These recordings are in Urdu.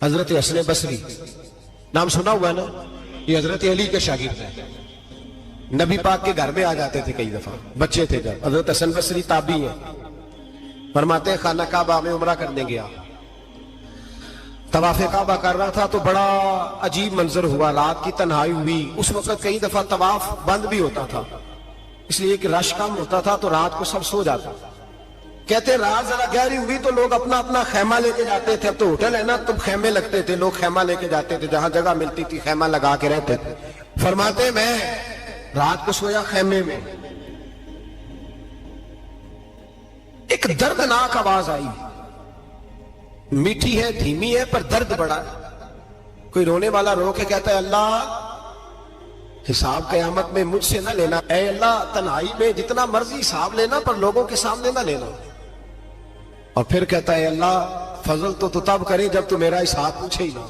حضرت حسن بصری نام سنا ہوا ہے نا، یہ حضرت علی کے شاگرد ہیں، نبی پاک کے گھر میں آ جاتے تھے کئی دفعہ، بچے تھے جب۔ حضرت حسن بصری تابعی ہیں، فرماتے ہیں خانہ کعبہ میں عمرہ کرنے گیا، طواف کعبہ کر رہا تھا تو بڑا عجیب منظر ہوا، رات کی تنہائی ہوئی۔ اس وقت کئی دفعہ طواف بند بھی ہوتا تھا، اس لیے کہ رش کم ہوتا تھا تو رات کو سب سو جاتا تھا۔ کہتے رات ذرا گہری ہوئی تو لوگ اپنا اپنا خیمہ لے کے جاتے تھے، اب تو ہوٹل ہے نا تو خیمے لگتے تھے، لوگ خیمہ لے کے جاتے تھے، جہاں جگہ ملتی تھی خیمہ لگا کے رہتے تھے۔ فرماتے میں رات کو سویا خیمے میں، ایک دردناک آواز آئی، میٹھی ہے دھیمی ہے پر درد بڑا ہے۔ کوئی رونے والا رو کے کہتا ہے اللہ حساب قیامت میں مجھ سے نہ لینا، اے اللہ تنہائی میں جتنا مرضی حساب لینا پر لوگوں کے سامنے نہ لینا۔ اور پھر کہتا ہے اللہ فضل تو تب کرے جب تو میرا حساب پوچھے ہی نہ۔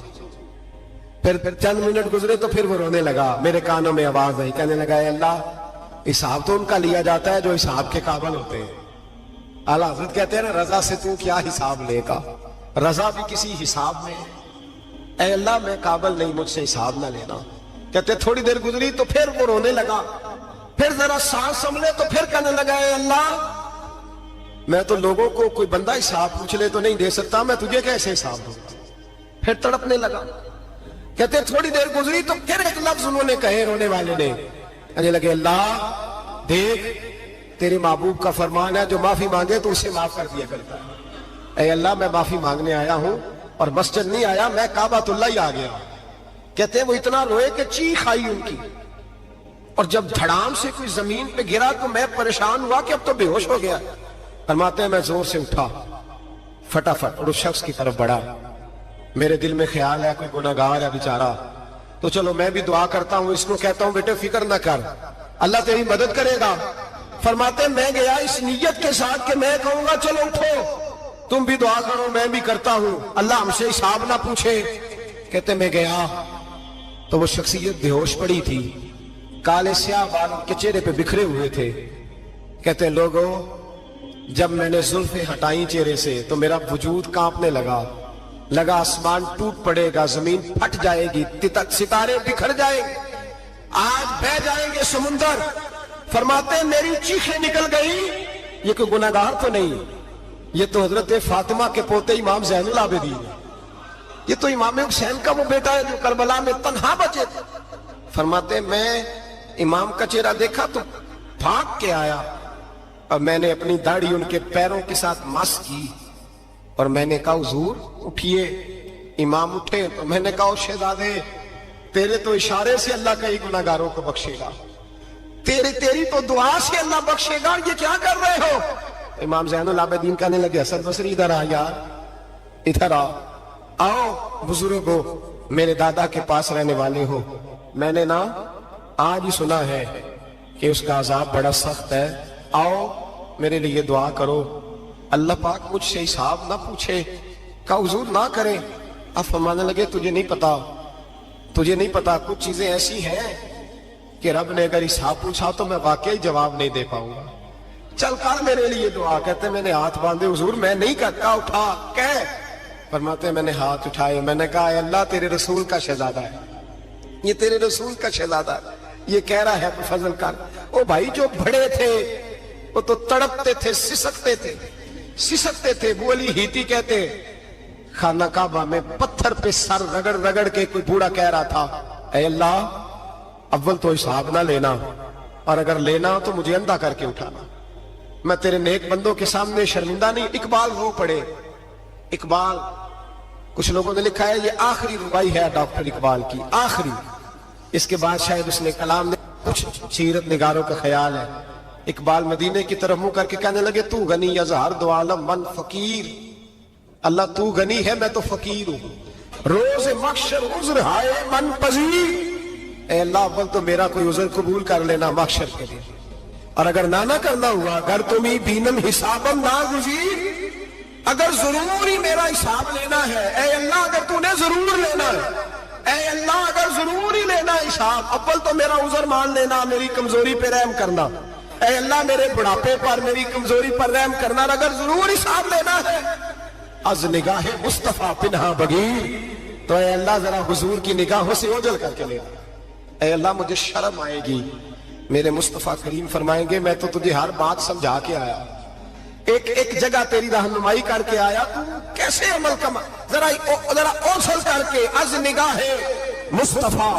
پھر چند منٹ گزرے تو پھر وہ رونے لگا، میرے کانوں میں آواز آئی، کہنے لگا اے اللہ حساب تو ان کا لیا جاتا ہے جو حساب کے قابل ہوتے ہیں۔ اعلیٰ حضرت کہتے ہیں نا رضا سے تو کیا حساب لے گا، رضا بھی کسی حساب میں، اے اللہ میں قابل نہیں، مجھ سے حساب نہ لینا۔ کہتے تھوڑی دیر گزری تو پھر وہ رونے لگا، پھر ذرا سانس سنبھلے تو پھر کہنے لگا اے اللہ میں تو لوگوں کو کوئی بندہ حساب پوچھ لے تو نہیں دے سکتا، میں تجھے کیسے حساب دوں؟ پھر تڑپنے لگا۔ کہتے تھوڑی دیر گزری تو پھر ایک لفظ انہوں نے کہے، رونے والے نے، کہنے لگے اللہ دیکھ تیرے محبوب کا فرمان ہے جو معافی مانگے تو اسے معاف کر دیا کرتا ہے۔ اے اللہ میں معافی مانگنے آیا ہوں اور مسجد نہیں آیا، میں کعبۃ اللہ ہی آ گیا۔ کہتے ہیں وہ اتنا روئے کہ چیخ آئی ان کی، اور جب دھڑام سے کوئی زمین پہ گرا تو میں پریشان ہوا کہ اب تو بے ہوش ہو گیا۔ فرماتے ہیں میں زور سے اٹھا فٹافٹ اور اس شخص کی طرف بڑھا، میرے دل میں خیال ہے کوئی گناہگار ہے بیچارہ، تو چلو میں بھی دعا کرتا ہوں، اس کو کہتا ہوں بیٹے فکر نہ کر اللہ تیری مدد کرے گا۔ فرماتے ہیں میں گیا اس نیت کے ساتھ کہ میں کہوں گا چلو اٹھو تم بھی دعا کرو میں بھی کرتا ہوں، اللہ ہم سے حساب نہ پوچھے۔ کہتے میں گیا تو وہ شخصیت بے ہوش پڑی تھی، کالے سیاہ بال کے چہرے پہ بکھرے ہوئے تھے۔ کہتے ہیں لوگوں جب میں نے زلفیں ہٹائیں چہرے سے تو میرا وجود کانپنے لگا آسمان ٹوٹ پڑے گا، زمین پھٹ جائے گی، ستارے بکھر جائیں گے، آج بہہ جائیں گے سمندر۔ فرماتے ہیں میری چیخیں نکل گئی، یہ کوئی گناہگار تو نہیں، یہ تو حضرت فاطمہ کے پوتے امام زین العابدین ہے، یہ تو امام حسین کا وہ بیٹا ہے جو کربلا میں تنہا بچے تھے۔ فرماتے ہیں میں امام کا چہرہ دیکھا تو بھاگ کے آیا اور میں نے اپنی داڑھی ان کے پیروں کے ساتھ مس کی اور میں نے کہا حضور اٹھئے۔ امام اٹھے تو میں نے کہا شہزادے تیرے تو اشارے سے اللہ کئی گناہگاروں کو بخشے گا، تیری تو دعا سے اللہ بخشے گا، یہ کیا کر رہے ہو؟ امام زین العابدین کہنے لگے حسن بصری ادھر آ یار، ادھر آؤ بزرگو، میرے دادا کے پاس رہنے والے ہو، میں نے نا آج ہی سنا ہے کہ اس کا عذاب بڑا سخت ہے، آؤ میرے لیے دعا کرو، اللہ پاک مجھ سے حساب نہ پوچھے۔ کہا حضور نہ کریں۔ اب فرمانے لگے تجھے نہیں پتا کچھ چیزیں ایسی ہیں کہ رب نے اگر حساب پوچھا تو میں واقعی جواب نہیں دے پاؤں گا، چل کر میرے لیے دعا۔ کہتے میں نے ہاتھ باندھے حضور میں نہیں کرتا، اٹھا کہہ۔ فرماتے میں نے ہاتھ اٹھائے، میں نے کہا اے اللہ تیرے رسول کا شہزادہ ہے، یہ تیرے رسول کا شہزادہ ہے، یہ کہہ رہا ہے فضل کر۔ او بھائی جو بڑے تھے وہ تو تڑپتے تھے، سسکتے تھے۔ ابو علی ہیتی کہتے خانہ کعبہ میں پتھر پہ سر رگڑ رگڑ کے کوئی بوڑھا کہہ رہا تھا اے اللہ اول تو حساب نہ لینا، اور اگر لینا تو مجھے اندھا کر کے اٹھانا، میں تیرے نیک بندوں کے سامنے شرمندہ نہیں۔ اقبال رو پڑے، اقبال کچھ لوگوں نے لکھا ہے یہ آخری ربائی ہے ڈاکٹر اقبال کی، آخری، اس کے بعد شاید اس نے کلام نے کچھ سیرت نگاروں کا خیال ہے۔ اقبال مدینے کی طرف منہ کر کے کہنے لگے تو غنی اظہر دو عالم من فقیر، اللہ تو غنی ہے میں تو فقیر ہوں، روز محشر عذر ہائے من پذیر، اے اللہ اول تو میرا کوئی عذر قبول کر لینا محشر کے لیے، اور اگر نہ کرنا ہوا اگر تمہیں بینم حسابم ناگزیر، اگر ضروری میرا حساب لینا ہے، اے اللہ اگر تو نے ضرور لینا ہے، اے اللہ اگر ضروری لینا حساب، اول تو میرا عذر مان لینا، میری کمزوری پہ رحم کرنا، اے اللہ میرے بڑھاپے پر میری کمزوری پر رحم کرنا، اگر ضرور حساب لینا ہے، از نگاہ مصطفیٰ پنہا بگیر تو اے اللہ ذرا حضور کی نگاہوں سے اوجھل کر کے لینا. اے اللہ مجھے شرم آئے گی. میرے مصطفیٰ کریم فرمائیں گے میں تو تجھے ہر بات سمجھا کے آیا, ایک جگہ تیری رہنمائی کر کے آیا, تو کیسے عمل کما ذرا اوجھل کر کے از نگاہ مصطفیٰ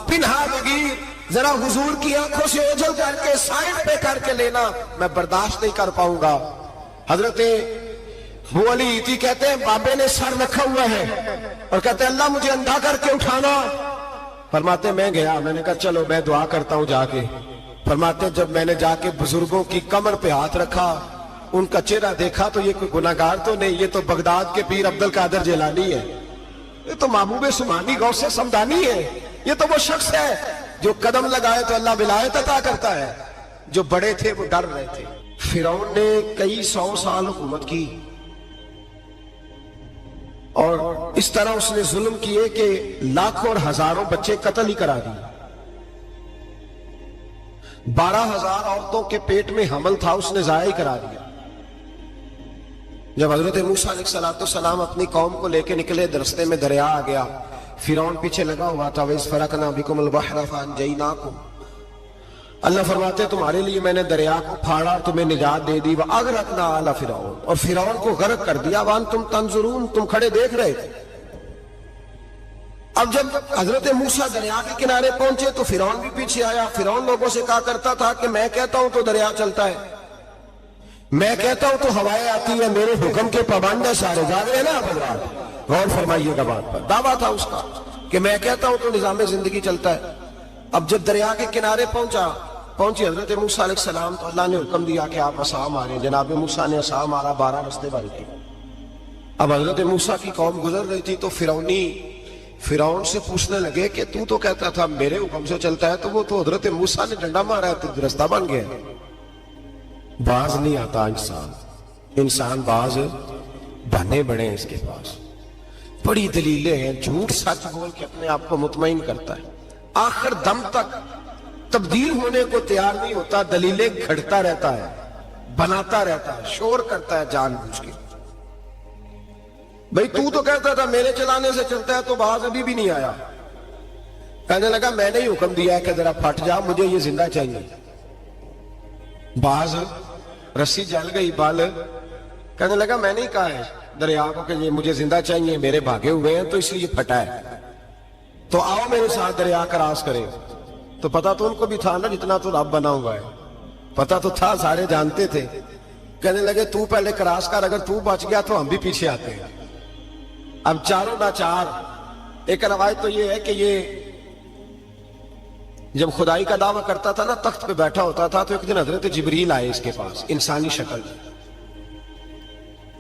پنہا بگیر ذرا حضور کی آنکھوں سے اوجھل کر کے سائڈ پہ کر کے لینا, میں برداشت نہیں کر پاؤں گا. حضرت ابو علی ایتی کہتے ہیں بابے نے سر رکھا ہوا ہے اور کہتے ہیں اللہ مجھے اندھا کر کے اٹھانا. فرماتے میں گیا, میں نے کہا چلو میں دعا کرتا ہوں جا کے. فرماتے جب میں نے جا کے بزرگوں کی کمر پہ ہاتھ رکھا, ان کا چہرہ دیکھا تو یہ کوئی گناہگار تو نہیں, یہ تو بغداد کے پیر عبد القادر جیلانی ہے, یہ تو محبوب سبحانی غوث سمدانی ہے, یہ تو وہ شخص ہے جو قدم لگائے تو اللہ ولایت عطا کرتا ہے. جو بڑے تھے وہ ڈر رہے تھے. فرعون نے کئی 100 سال حکومت کی اور اس طرح اس نے ظلم کیے کہ لاکھوں اور ہزاروں بچے قتل ہی کرا دیے. 12,000 عورتوں کے پیٹ میں حمل تھا, اس نے ضائع کرا دیا. جب حضرت موسیٰ علیہ السلام اپنی قوم کو لے کے نکلے, رستے میں دریا آ گیا, فرعون پیچھے لگا ہوا تھا. وَإِذْ فَرَقْنَا بِكُمُ الْبَحْرَ فَأَنْجَيْنَاكُمْ, اللہ فرماتے تمہارے لیے میں نے دریا کو پھاڑا, تمہیں نجات دے دی. وَأَغْرَقْنَا آلَ فِرْعَوْنَ, اور فرعون کو غرق کر دیا. وَأَنْتُمْ تَنْظُرُونَ, تم کھڑے دیکھ رہے تھے. اب جب حضرت موسیٰ دریا کے کنارے پہنچے تو فرعون بھی پیچھے آیا. فرعون لوگوں سے کہا کرتا تھا کہ میں کہتا ہوں تو دریا چلتا ہے, میں کہتا ہوں تو ہوائیں آتی ہیں, میرے حکم کے پابند ہے سارے. جا رہے ہیں نا حضرات, غور فرمائیے گا بات پر. دعویٰ تھا اس کا کہ میں کہتا ہوں تو نظام زندگی چلتا ہے. اب جب دریا کے کنارے پہنچی حضرت موسیٰ علیہ السلام تو اللہ نے حکم دیا کہ آپ عصا ماریں. جناب موسیٰ نے عصا مارا, 12 رستے بن گئے. اب حضرت موسیٰ کی قوم گزر رہی تھی تو فرعون سے پوچھنے لگے کہ تو کہتا تھا میرے حکم سے چلتا ہے, تو وہ تو حضرت موسیٰ نے ڈنڈا مارا ہے تو رستہ بن گیا. باز نہیں آتا انسان باز بنے بڑے ہیں اس کے پاس, بڑی دلیلیں ہیں, جھوٹ سچ بول کے اپنے آپ کو مطمئن کرتا ہے, آخر دم تک تبدیل ہونے کو تیار نہیں ہوتا, دلیلیں گھڑتا رہتا ہے, بناتا رہتا ہے, شور کرتا ہے جان بوجھ کے. بھئی تو کہتا تھا میرے چلانے سے چلتا ہے, تو باز ابھی بھی نہیں آیا. کہنے لگا میں نے ہی حکم دیا ہے کہ ذرا پھٹ جا, مجھے یہ زندہ چاہیے. باز رسی جل گئی بال, کہنے لگا میں نہیں کہا ہے دریا کو کہ یہ مجھے زندہ چاہیے, میرے بھاگے ہوئے ہیں تو اس لیے پھٹا ہے, تو آؤ میرے ساتھ دریا کراس کریں. تو پتا تو ان کو بھی تھا نا جتنا تو رب بنا ہوا ہے, پتا تو تھا, سارے جانتے تھے. کہنے لگے تو پہلے کراس کر, اگر تو بچ گیا تو ہم بھی پیچھے آتے ہیں. اب چاروں نہ چار. ایک روایت تو یہ ہے کہ یہ جب خدائی کا دعویٰ کرتا تھا نا, تخت پہ بیٹھا ہوتا تھا, تو ایک دن حضرت جبریل آئے اس کے پاس انسانی شکل.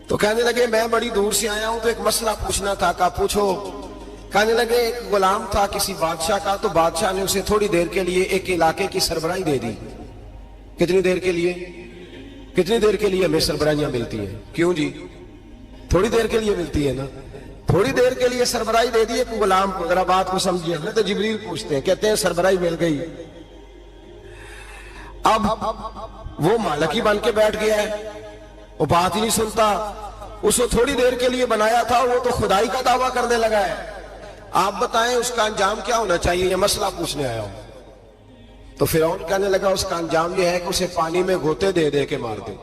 تو کہنے لگے میں بڑی دور سے آیا ہوں تو ایک مسئلہ پوچھنا تھا. کہا پوچھو. کہنے لگے ایک غلام تھا کسی بادشاہ کا, تو بادشاہ نے اسے تھوڑی دیر کے لیے ایک علاقے کی سربراہی دے دی. کتنی دیر کے لیے ہمیں سربراہیاں ملتی ہیں؟ کیوں جی, تھوڑی دیر کے لیے ملتی ہے نا. تھوڑی دیر کے لیے سربراہی دے دی ایک غلام کو. ذرا بات کو سمجھیے. حضرت جبریل پوچھتے ہیں, کہتے ہیں سربراہی مل گئی. اب وہ مالک ہی بن کے بیٹھ گیا ہے, وہ بات ہی نہیں سنتا. اس کو تھوڑی دیر کے لیے بنایا تھا, وہ تو خدائی کا دعویٰ کرنے لگا ہے. آپ بتائیں اس کا انجام کیا ہونا چاہیے, یہ مسئلہ پوچھنے آیا ہوں. تو فرعون کہنے لگا اس کا انجام یہ ہے کہ اسے پانی میں غوطے دے دے کے مار دے.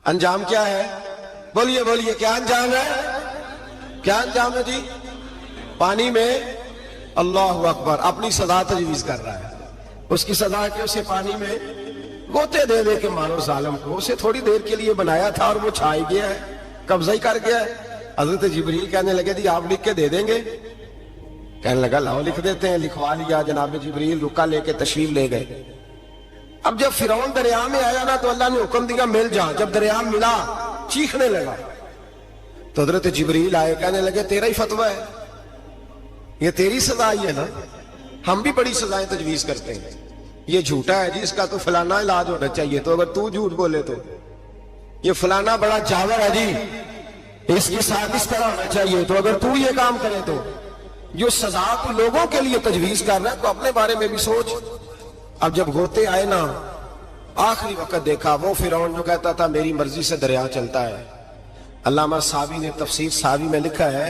انجام کیا ہے؟ بولیے کیا انجام ہے؟ کیا انجام ہے جی؟ پانی میں. اللہ اکبر, اپنی سزا تجویز کر رہا ہے. اس کی سزا ہے کہ اسے پانی میں غوطے دے دے کے مارو ظالم کو. اسے تھوڑی دیر کے لیے بنایا تھا اور وہ چھائی گیا ہے, قبضہ ہی کر گیا ہے. حضرت جبریل کہنے لگے جی آپ لکھ کے دے دیں گے؟ کہنے لگا لاؤ لکھ دیتے ہیں. لکھوا لیا. جناب جبریل رکا لے کے تشریف لے گئے. اب جب فرعون دریا میں آیا نا تو اللہ نے حکم دیا مل جا. جب دریا ملا چیخنے لگا تو حضرت جبریل آئے, کہنے لگے تیرا ہی فتویٰ ہے, یہ تیری سزا ہی ہے نا, ہم بھی بڑی سزائیں تجویز کرتے ہیں. یہ جھوٹا ہے جی, اس کا تو فلانا علاج ہونا چاہیے, تو اگر تو جھوٹ بولے تو یہ فلانا بڑا جاور ہے جی, اس کے ساتھ اس طرح ہونا چاہیے, تو اگر تو یہ کام کرے تو جو سزا کو لوگوں کے لیے تجویز کر رہا ہے تو اپنے بارے میں بھی سوچ. اب جب غوطے آئے نا, آخری وقت دیکھا وہ فرعون جو کہتا تھا میری مرضی سے دریا چلتا ہے. علامہ ساوی نے تفسیر ساوی میں لکھا ہے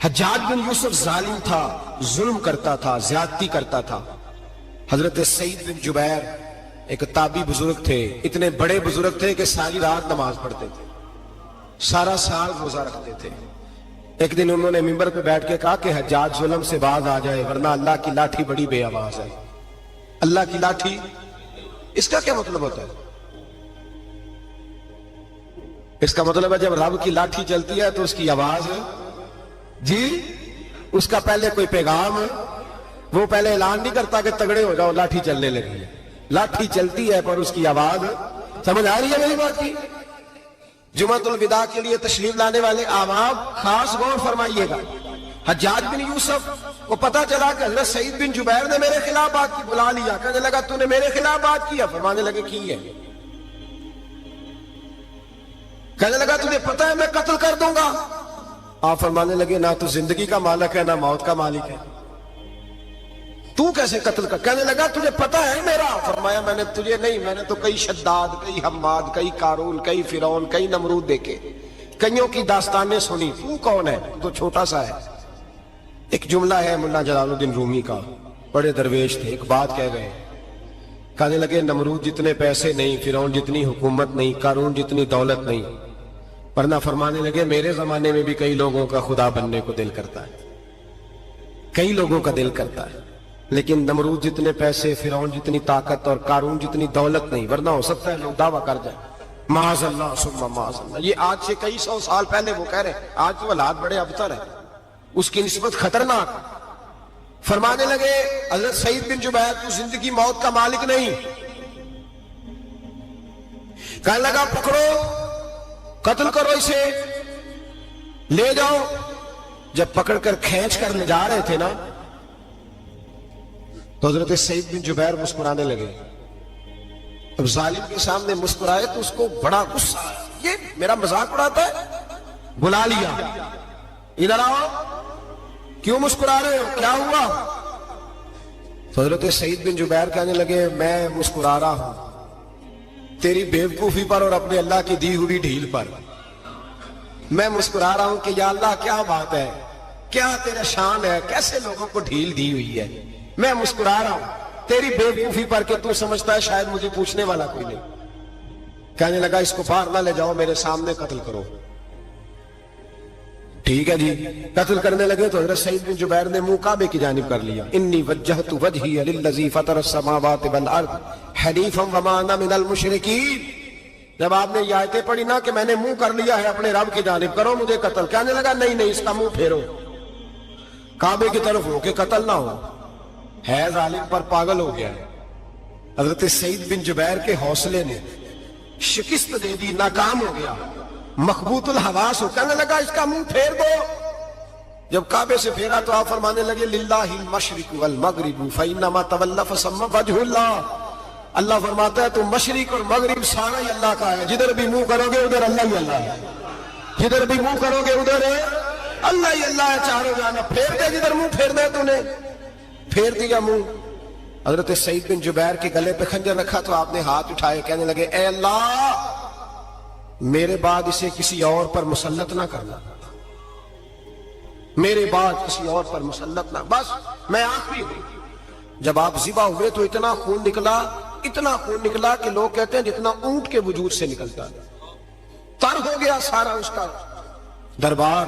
حجاج بن یوسف ظالم تھا، ظلم کرتا تھا، زیادتی کرتا تھا۔ حضرت سعید بن جبیر ایک تابعی بزرگ تھے، اتنے بڑے بزرگ تھے کہ ساری رات نماز پڑھتے تھے، سارا سال روزہ رکھتے تھے۔ ایک دن انہوں نے منبر پہ بیٹھ کے کہا کہ حجاج ظلم سے باز آ جائے ورنہ اللہ کی لاٹھی بڑی بے آواز ہے۔ اللہ کی لاٹھی، اس کا کیا مطلب ہوتا ہے؟ اس کا مطلب ہے جب رب کی لاٹھی چلتی ہے تو اس کی آواز جی، اس کا پہلے کوئی پیغام، وہ پہلے اعلان نہیں کرتا کہ تگڑے ہو جاؤ لاٹھی چلنے لگی ہے، لاٹھی چلتی ہے پر اس کی آواز، سمجھ آ رہی ہے میری بات کی؟ جمعۃ الوداع کے لیے تشریف لانے والے عوام خاص غور فرمائیے گا۔ حجاج بن یوسف کو پتا چلا کہ حضرت سعید بن جبیر نے میرے خلاف بات کی، بلا لیا، کہنے لگا تو نے میرے خلاف بات کیا؟ فرمانے لگے کی ہے؟ کہنے لگا تجھے پتا ہے میں قتل کر دوں گا؟ آپ فرمانے لگے نہ تو زندگی کا مالک ہے نہ موت کا مالک ہے، تو کیسے قتل کر؟ کہنے لگا تجھے پتا ہے میرا؟ فرمایا میں نے تجھے نہیں، میں نے تو کئی شداد، کئی حماد، کئی قارون، کئی فرعون، کئی نمرود دیکھے، کئیوں کی داستانیں سنی، تو کون ہے؟ تو چھوٹا سا ہے۔ ایک جملہ ہے مولانا جلال الدین رومی کا، بڑے درویش تھے، ایک بات کہہ گئے، کہنے لگے نمرود جتنے پیسے نہیں، فرعون جتنی حکومت نہیں، قارون جتنی دولت نہیں، ورنہ فرمانے لگے میرے زمانے میں بھی کئی لوگوں کا خدا بننے کو دل کرتا ہے، کئی لوگوں کا دل کرتا ہے، لیکن نمرود جتنے پیسے، فرعون جتنی طاقت اور قارون جتنی دولت نہیں، ورنہ ہو سکتا ہے لوگ دعویٰ کر جائیں معاذ اللہ ثم معاذ اللہ۔ یہ آج سے کئی سو سال پہلے وہ کہہ رہے ہیں، آج تو حالات بڑے ابتر ہیں، اس کی نسبت خطرناک۔ فرمانے لگے حضرت سعید بن جبیر تو زندگی موت کا مالک نہیں۔ کہنے لگا پکڑو، قتل کرو اسے، لے جاؤ۔ جب پکڑ کر کھینچ کر لے جا رہے تھے نا تو حضرت سعید بن جبیر مسکرانے لگے۔ اب ظالم کے سامنے مسکرائے تو اس کو بڑا غصہ، یہ میرا مذاق اڑاتا ہے؟ بلا لیا، ادھر آؤ، کیوں مسکرا رہے ہو، کیا ہوا؟ تو حضرت سعید بن جبیر کہنے لگے میں مسکرا رہا ہوں تیری بیوقوفی پر اور اپنے اللہ کی دی ہوئی ڈھیل پر۔ میں مسکرا رہا ہوں کہ یا اللہ کیا بات ہے، کیا تیرا شان ہے، کیسے لوگوں کو ڈھیل دی ہوئی ہے۔ میں مسکرا رہا ہوں تیری بیوقوفی پر کہ تو سمجھتا ہے شاید مجھے پوچھنے والا کوئی نہیں۔ کہنے لگا اس کو باہر نہ لے جاؤ، میرے سامنے قتل کرو۔ ٹھیک ہے جی، قتل کرنے لگے تو حضرت سعید بن جبیر نے منہ کعبے کی جانب کر لیا۔ انی وجہت وجہی للذی فطر السماوات والارض حنیفا وما انا من المشرکین۔ جب آپ نے یہ آیتیں پڑھی نا کہ میں نے منہ کر لیا ہے اپنے رب کی جانب، کرو مجھے قتل، کہنے لگا نہیں نہیں، اس کا منہ پھیرو، کعبے کی طرف ہو کہ قتل نہ ہو، ہے ظالم پر پاگل ہو گیا ہے۔ حضرت سعید بن جبیر کے حوصلے نے شکست دے دی، ناکام ہو گیا، مخبوط الحواس ہو، کہنے لگا اس کا منہ پھیر دو۔ جب کعبے سے پھیرا تو آپ فرمانے لگے للہ المشرق والمغرب فإنما تولى فثم وجه اللہ۔ اللہ فرماتا ہے تو مشرق اور مغرب سارا ہی اللہ کا ہے، جدھر بھی منہ کرو گے ادھر اللہ ہی اللہ ہے، جدھر بھی منہ کرو گے ادھر اللہ ہی اللہ ہے، چاروں جانا پھیر دے، جدھر منہ پھیر دے تو نے پھیر دیا منہ۔ حضرت سعید بن جبیر کے گلے پہ خنجر رکھا تو آپ نے ہاتھ اٹھائے، کہنے لگے اے اللہ میرے بعد اسے کسی اور پر مسلط نہ کرنا، میرے بعد کسی اور پر مسلط نہ، بس میں آخری ہوں۔ جب آپ ذبح ہوئے تو اتنا خون نکلا، اتنا خون نکلا کہ لوگ کہتے ہیں جتنا اونٹ کے وجود سے نکلتا ہے، تر ہو گیا سارا اس کا دربار۔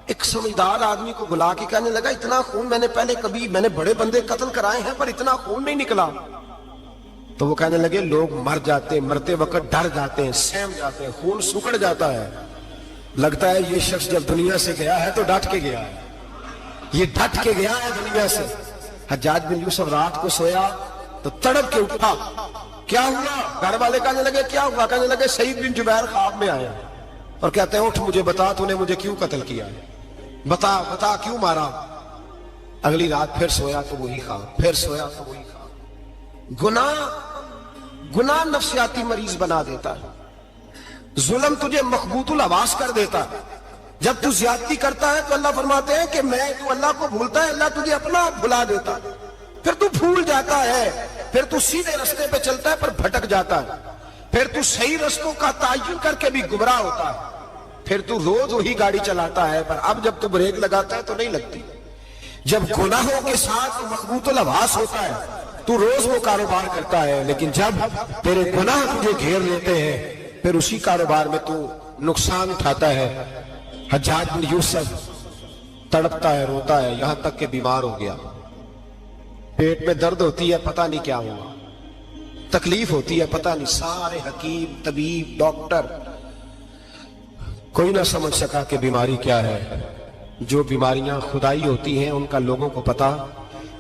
ایک سمجھدار آدمی کو بلا کے کہنے لگا اتنا خون میں نے پہلے کبھی، میں نے بڑے بندے قتل کرائے ہیں پر اتنا خون نہیں نکلا۔ تو وہ کہنے لگے لوگ مر جاتے ہیں، مرتے وقت ڈر جاتے ہیں، سہم جاتے ہیں، خون سکڑ جاتا ہے، لگتا ہے یہ شخص جب دنیا سے گیا ہے تو ڈٹ کے گیا ہے، یہ ڈٹ کے گیا ہے دنیا سے۔ حجاج بن یوسف رات کو سویا تو تڑپ کے اٹھا، کیا ہوا؟ گھر والے کہنے لگے کیا ہوا؟ کہنے لگے سعید بن جبیر خواب میں آیا اور کہتے ہیں اٹھ مجھے بتا تو نے مجھے کیوں قتل کیا ہے، بتا بتا کیوں مارا۔ اگلی رات پھر سویا تو وہی خواب، پھر سویا تو وہی خواب۔ گناہ نفسیاتی مریض بنا دیتا ہے، ظلم تجھے مخبوط الحواس کر دیتا ہے۔ جب تو زیادتی کرتا ہے تو اللہ فرماتے ہیں کہ میں، تو اللہ کو بھولتا ہے اللہ تجھے اپنا بھلا دیتا ہے، پھر تو بھول جاتا ہے، پھر تو سیدھے رستے پہ چلتا ہے پر بھٹک جاتا ہے، پھر تو صحیح رستوں کا تعین کر کے بھی گمراہ ہوتا ہے۔ پھر تو روز وہی گاڑی چلاتا ہے، پر اب جب تو بریک لگاتا ہے تو نہیں لگتی۔ جب گناہوں کے ساتھ مخبوط الحواس ہوتا ہے تو روز وہ کاروبار کرتا ہے، لیکن جب تیرے گناہ تجھے گھیر لیتے ہیں پھر اسی کاروبار میں تو نقصان اٹھاتا ہے۔ حجاج بن یوسف تڑپتا ہے، روتا ہے، یہاں تک کہ بیمار ہو گیا، پیٹ میں درد ہوتی ہے، پتہ نہیں کیا ہوا، تکلیف ہوتی ہے، پتہ نہیں، سارے حکیم، طبیب، ڈاکٹر، کوئی نہ سمجھ سکا کہ بیماری کیا ہے۔ جو بیماریاں خدائی ہوتی ہیں ان کا لوگوں کو پتا،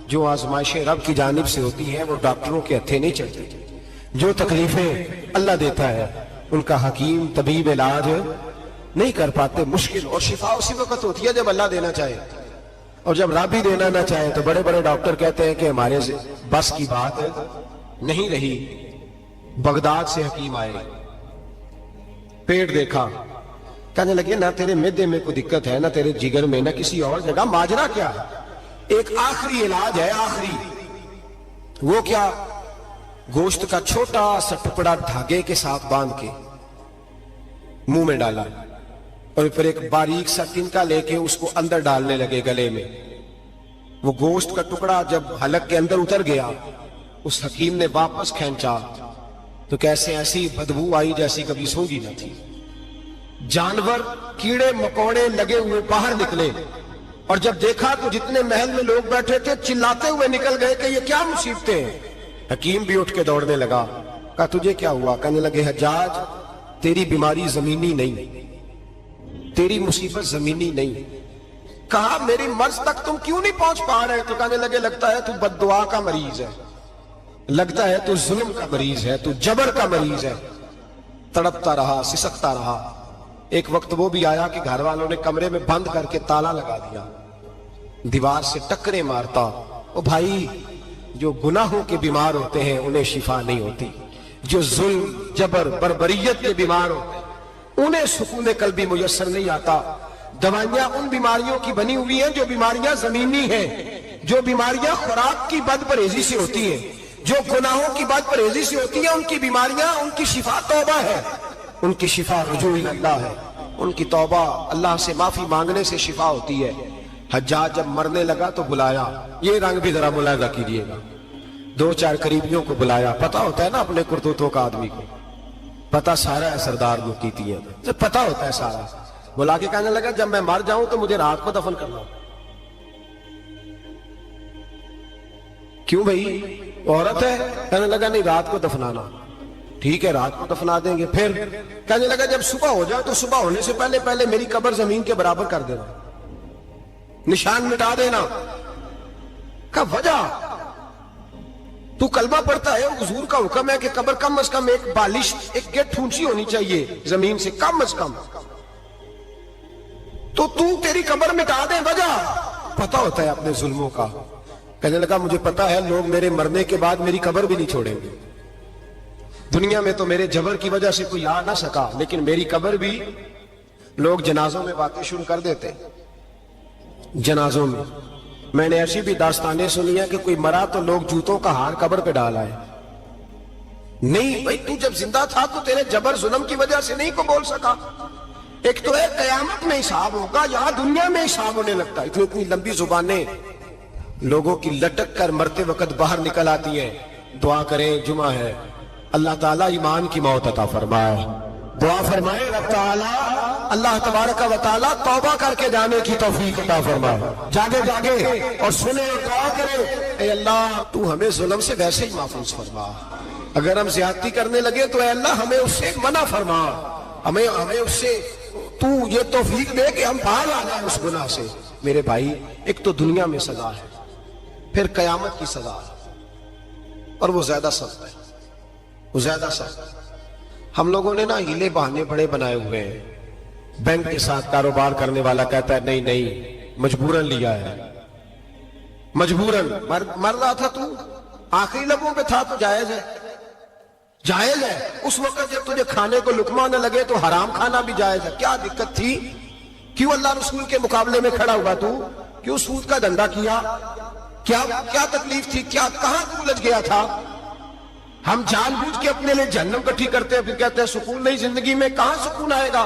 جو آزمائشیں رب کی جانب سے ہوتی ہیں وہ ڈاکٹروں کے ہتھے نہیں چلتی، جو تکلیفیں اللہ دیتا ہے ان کا حکیم طبیب علاج نہیں کر پاتے، مشکل، اور شفا اسی وقت ہوتی ہے جب اللہ دینا چاہے، اور جب رب ہی دینا نہ چاہے تو بڑے بڑے ڈاکٹر کہتے ہیں کہ ہمارے بس کی بات نہیں رہی۔ بغداد سے حکیم آئے، پیٹ دیکھا، کہنے لگے نہ تیرے معدے میں کوئی دقت ہے، نہ تیرے جگر میں، نہ کسی اور جگہ، ماجرا کیا ہے؟ ایک آخری علاج ہے، آخری، وہ کیا؟ گوشت کا چھوٹا سا ٹکڑا دھاگے کے ساتھ باندھ کے منہ میں ڈالا، اور پھر ایک باریک سا ٹنکا لے کے اس کو اندر ڈالنے لگے گلے میں۔ وہ گوشت کا ٹکڑا جب حلق کے اندر اتر گیا، اس حکیم نے واپس کھینچا تو کیسے ایسی بدبو آئی جیسی کبھی سونگی نہ تھی۔ جانور، کیڑے مکوڑے لگے ہوئے باہر نکلے، اور جب دیکھا تو جتنے محل میں لوگ بیٹھے تھے چلاتے ہوئے نکل گئے کہ یہ کیا مصیبتیں ہیں۔ حکیم بھی اٹھ کے دوڑنے لگا، کہا تجھے کیا ہوا؟ کہنے لگے حجاج تیری بیماری زمینی نہیں، تیری مصیبت زمینی نہیں۔ کہا میری مرض تک تم کیوں نہیں پہنچ پا رہے؟ تو کہنے لگے لگتا ہے تو بد دعا کا مریض ہے، لگتا ہے تو ظلم کا مریض ہے، تو جبر کا مریض ہے۔ تڑپتا رہا، سسکتا رہا۔ ایک وقت وہ بھی آیا کہ گھر والوں نے کمرے میں بند کر کے تالا لگا دیا، دیوار سے ٹکرے مارتا۔ او بھائی، جو گناہوں کے بیمار ہوتے ہیں انہیں شفا نہیں ہوتی، جو ظلم، جبر، بربریت کے بیمار ہوتے ہیں انہیں سکون قلبی میسر نہیں آتا۔ دوائیاں ان بیماریوں کی بنی ہوئی ہیں جو بیماریاں زمینی ہیں، جو بیماریاں خوراک کی بد پرہیزی سے ہوتی ہیں، جو گناہوں کی بد پرہیزی سے ہوتی ہیں، ان کی بیماریاں، ان کی شفا توبہ ہے، ان کی شفا رجوع اللہ ہے، ان کی توبہ اللہ سے معافی مانگنے سے شفا ہوتی ہے۔ حجاج جب مرنے لگا تو بلایا، یہ رنگ بھی ذرا ملاحظہ کیجئے گا، دو چار قریبیوں کو بلایا، پتہ ہوتا ہے نا اپنے کرتوتوں کا آدمی کو، پتہ سارا ہے سردار مقیتی ہے، تو پتہ ہوتا ہے سارا۔ بلا کے کہنے لگا جب میں مر جاؤں تو مجھے رات کو دفن کرنا۔ کیوں بھائی، عورت ہے؟ کہنے لگا نہیں، رات کو دفنانا۔ ٹھیک ہے، رات کو دفنا دیں گے۔ پھر کہنے لگا جب صبح ہو جائے تو صبح ہونے سے پہلے پہلے میری قبر زمین کے برابر کر دینا، نشان مٹا دینا۔ کہا وجہ؟ تو کلمہ پڑھتا ہے، حضور کا حکم ہے کہ قبر کم از کم ایک بالش، ایک گٹ اونچی ہونی چاہیے زمین سے، کم از کم، تو تیری قبر مٹا دے، وجہ؟ پتہ ہوتا ہے اپنے ظلموں کا۔ کہنے لگا مجھے پتہ ہے لوگ میرے مرنے کے بعد میری قبر بھی نہیں چھوڑیں گے، دنیا میں تو میرے جبر کی وجہ سے کوئی آ نہ سکا، لیکن میری قبر بھی لوگ جنازوں میں باتیں شروع کر دیتے۔ جنازوں میں نے ایسی بھی داستانیں سنی ہیں کہ کوئی مرا تو لوگ جوتوں کا ہار قبر پہ ڈال آئے۔ نہیں بھائی، تو جب زندہ تھا تو تیرے جبر ظلم کی وجہ سے نہیں کو بول سکا۔ ایک تو ہے قیامت میں حساب ہوگا، یہاں دنیا میں حساب ہونے لگتا ہے۔ اتنی لمبی زبانیں لوگوں کی لٹک کر مرتے وقت باہر نکل آتی ہیں۔ دعا کریں، جمعہ ہے، اللہ تعالیٰ ایمان کی موت عطا فرمائے، دعا فرمائے رب تعالیٰ، اللہ تبارک و تعالیٰ توبہ کر کے جانے کی توفیق عطا فرمائے۔ جاگے جاگے اور سنے اور دعا کرے، اے اللہ تو ہمیں ظلم سے ویسے ہی محفوظ فرما، اگر ہم زیادتی کرنے لگے تو اے اللہ ہمیں اس سے منع فرما، ہمیں اس سے تو یہ توفیق دے کہ ہم باہر آ جائیں اس گناہ سے۔ میرے بھائی، ایک تو دنیا میں سزا ہے، پھر قیامت کی سزا ہے، اور وہ زیادہ سخت ہے، وہ زیادہ سخت ہے۔ ہم لوگوں نے نا ہیلے بہانے بڑے بنائے ہوئے ہیں۔ بینک کے ساتھ کاروبار کرنے والا کہتا ہے نہیں نہیں، مجبوراً لیا ہے، مجبوراً۔ مر رہا تھا تو، آخری لبوں پہ تھا تو جائز ہے، جائز ہے۔ اس وقت جب تجھے کھانے کو لقمہ نہ لگے تو حرام کھانا بھی جائز ہے۔ کیا دقت تھی؟ کیوں اللہ رسول کے مقابلے میں کھڑا ہوا تو؟ کیوں سود کا دھندا کیا؟ کیا تکلیف تھی؟ کہاں تو الجھ گیا تھا؟ ہم جان بوجھ کے اپنے لیے جہنم کٹھی کرتے ہیں، پھر کہتے ہیں سکون نہیں زندگی میں۔ کہاں سکون آئے گا؟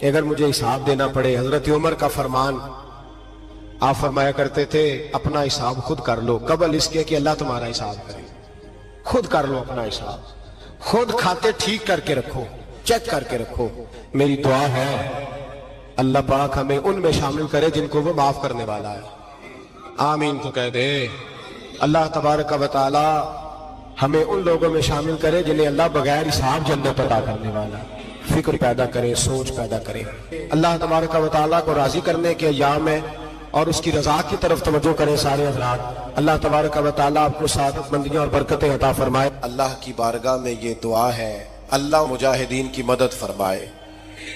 کہ اگر مجھے حساب دینا پڑے، حضرت عمر کا فرمان، آپ فرمایا کرتے تھے اپنا حساب خود کر لو قبل اس کے کہ اللہ تمہارا حساب کرے۔ خود کر لو اپنا حساب، خود کھاتے ٹھیک کر کے رکھو، چیک کر کے رکھو۔ میری دعا ہے اللہ پاک ہمیں ان میں شامل کرے جن کو وہ معاف کرنے والا ہے، آمین تو کہہ دے۔ اللہ تبارک و تعالی ہمیں ان لوگوں میں شامل کرے جنہیں اللہ بغیر حساب جنت عطا کرنے والا ہے۔ فکر پیدا کرے، سوچ پیدا کرے، اللہ تبارک و تعالیٰ کو راضی کرنے کے ایام ہے اور اس کی رضا کی طرف توجہ کریں سارے حضرات۔ اللہ تبارک و تعالیٰ آپ کو سعادت مندیاں اور برکتیں عطا فرمائے۔ اللہ کی بارگاہ میں یہ دعا ہے، اللہ مجاہدین کی مدد فرمائے،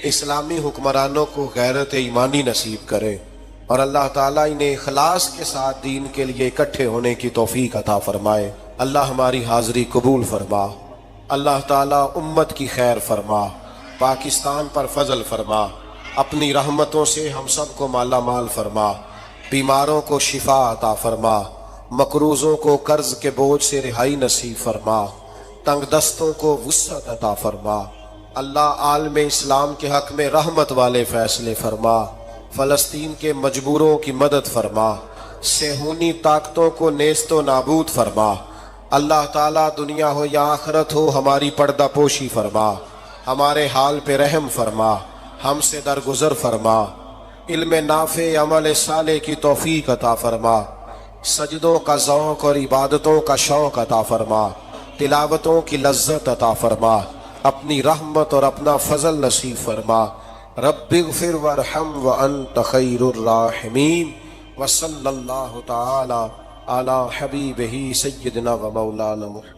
اسلامی حکمرانوں کو غیرت ایمانی نصیب کرے، اور اللہ تعالیٰ انہیں اخلاص کے ساتھ دین کے لیے اکٹھے ہونے کی توفیق عطا فرمائے۔ اللہ ہماری حاضری قبول فرما، اللہ تعالیٰ امت کی خیر فرما، پاکستان پر فضل فرما، اپنی رحمتوں سے ہم سب کو مالا مال فرما، بیماروں کو شفا عطا فرما، مقروضوں کو قرض کے بوجھ سے رہائی نصیب فرما، تنگ دستوں کو وسعت عطا فرما۔ اللہ عالم اسلام کے حق میں رحمت والے فیصلے فرما، فلسطین کے مجبوروں کی مدد فرما، صہیونی طاقتوں کو نیست و نابود فرما۔ اللہ تعالیٰ دنیا ہو یا آخرت ہو ہماری پردہ پوشی فرما، ہمارے حال پہ رحم فرما، ہم سے درگزر فرما، علم نافع عمل صالح کی توفیق عطا فرما، سجدوں کا ذوق اور عبادتوں کا شوق عطا فرما، تلاوتوں کی لذت عطا فرما، اپنی رحمت اور اپنا فضل نصیب فرما۔ رب اغفر وارحم وانت خیر الراحمین، وصلی اللہ تعالی علی حبیبہ سیدنا و مولانا محمد۔